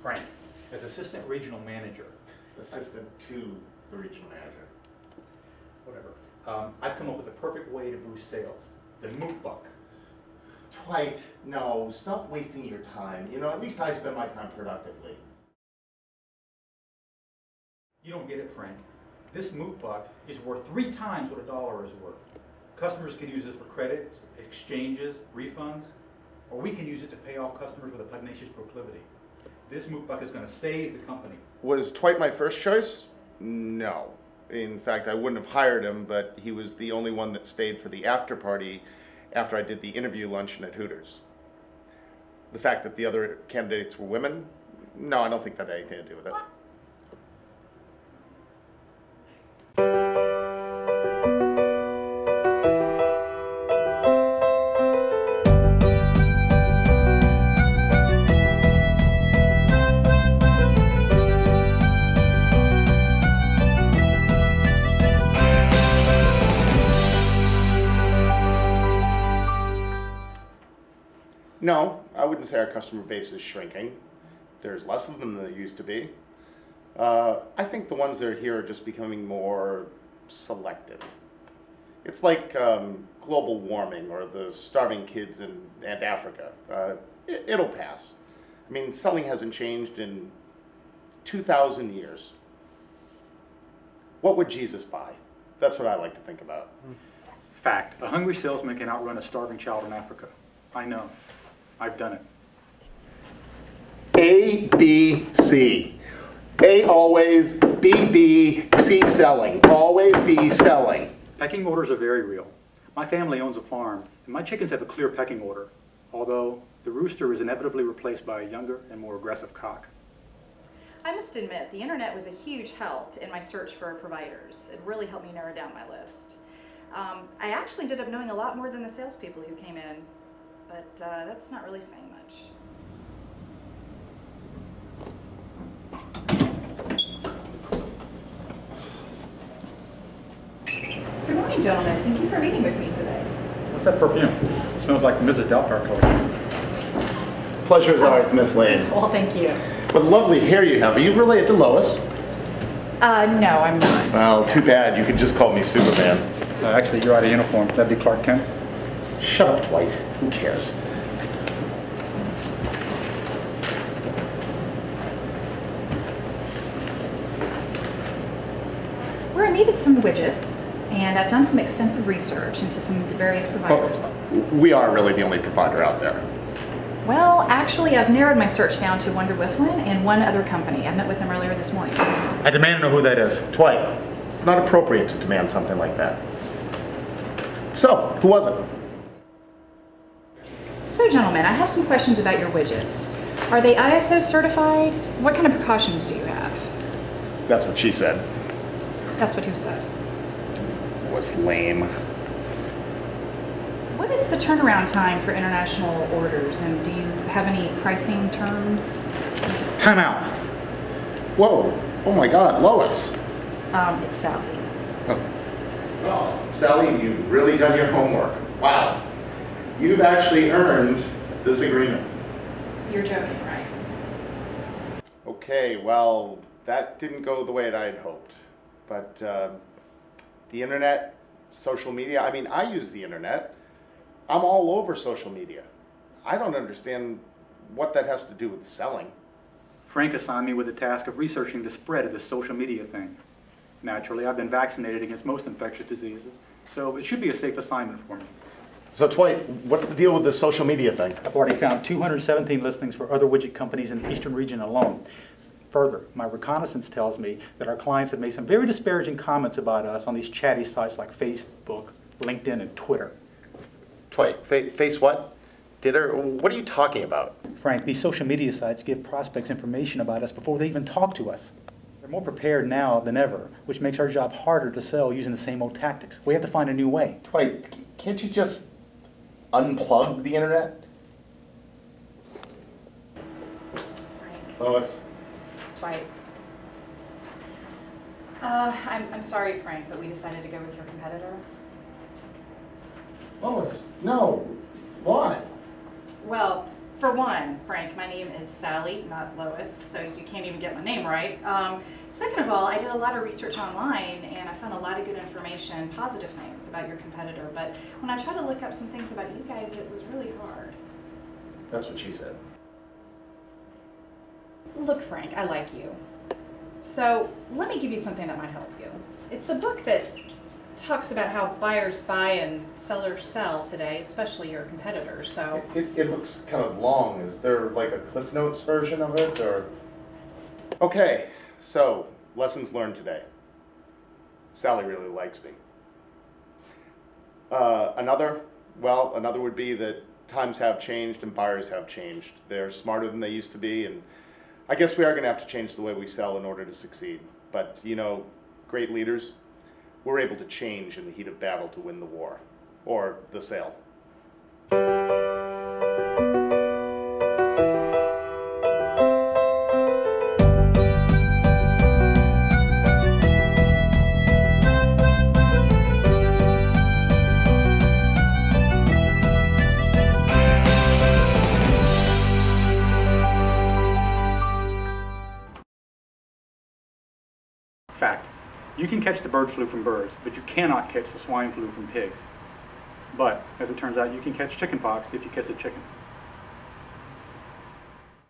Frank, as Assistant Regional Manager. Assistant to the regional manager. Whatever. I've come up with the perfect way to boost sales. The moot buck. Dwight, no, stop wasting your time. You know, at least I spend my time productively. You don't get it, Frank. This moot buck is worth 3 times what $1 is worth. Customers can use this for credits, exchanges, refunds, or we can use it to pay off customers with a pugnacious proclivity. This moot buck is going to save the company. Was Dwight my first choice? No. In fact, I wouldn't have hired him, but he was the only one that stayed for the after party after I did the interview luncheon at Hooters. The fact that the other candidates were women? No, I don't think that had anything to do with it. No, I wouldn't say our customer base is shrinking. There's less of them than there used to be. I think the ones that are here are just becoming more selective. It's like global warming or the starving kids in Africa. It'll pass. I mean, selling hasn't changed in 2,000 years. What would Jesus buy? That's what I like to think about. Fact. A hungry salesman can outrun a starving child in Africa. I know. I've done it. A, B, C. A always, B, B, C selling. Always be selling. Pecking orders are very real. My family owns a farm, and my chickens have a clear pecking order, although the rooster is inevitably replaced by a younger and more aggressive cock. I must admit, the internet was a huge help in my search for providers. It really helped me narrow down my list. I actually ended up knowing a lot more than the salespeople who came in, but that's not really saying much. Good morning, gentlemen. Thank you for meeting with me today. What's that perfume? It smells like Mrs. Doubtfire color. Pleasure is ours, Miss Lane. Well, thank you. What lovely hair you have. Are you related to Lois? No, I'm not. Well, too bad. You could just call me Superman. Actually, you're out of uniform. That'd be Clark Kent. Shut up, Dwight. Who cares? Where I needed some widgets, and I've done some extensive research into some various providers. We are really the only provider out there. Well, actually, I've narrowed my search down to Wonder Whifflin and one other company. I met with them earlier this morning. I demand to know who that is. Dwight, it's not appropriate to demand something like that. So, who was it? So, gentlemen, I have some questions about your widgets. Are they ISO certified? What kind of precautions do you have? That's what she said. That's what who said? Was lame. What is the turnaround time for international orders, and do you have any pricing terms? Time out. Whoa. Oh my God, Lois. It's Sally. Oh. Well, Sally, you've really done your homework. Wow. You've actually earned this agreement. You're joking, right? Okay, well, that didn't go the way that I had hoped. But the internet, social media, I mean, I use the internet. I'm all over social media. I don't understand what that has to do with selling. Frank assigned me with the task of researching the spread of this social media thing. Naturally, I've been vaccinated against most infectious diseases, so it should be a safe assignment for me. So, Dwight, what's the deal with this social media thing? I've already found 217 listings for other widget companies in the eastern region alone. Further, my reconnaissance tells me that our clients have made some very disparaging comments about us on these chatty sites like Facebook, LinkedIn, and Twitter. Dwight, face what? What are you talking about? Frank, these social media sites give prospects information about us before they even talk to us. They're more prepared now than ever, which makes our job harder to sell using the same old tactics. We have to find a new way. Dwight, can't you just unplug the internet? Frank. Lois. Dwight. I'm sorry, Frank, but we decided to go with your competitor. Lois, no. Why? Well, For one, Frank, my name is Sally, not Lois, so you can't even get my name right. Second of all, I did a lot of research online and I found a lot of good information, positive things about your competitor, but when I tried to look up some things about you guys, it was really hard. That's what she said. Look, Frank, I like you. So let me give you something that might help you. It's a book that talks about how buyers buy and sellers sell today, especially your competitors, so. It looks kind of long. Is there like a Cliff Notes version of it, or? Okay, so lessons learned today. Sally really likes me. Another would be that times have changed and buyers have changed. They're smarter than they used to be, and I guess we are going to have to change the way we sell in order to succeed. But, you know, great leaders, we're able to change in the heat of battle to win the war, or the sale. Fact. You can catch the bird flu from birds, but you cannot catch the swine flu from pigs. But, as it turns out, you can catch chicken pox if you kiss a chicken.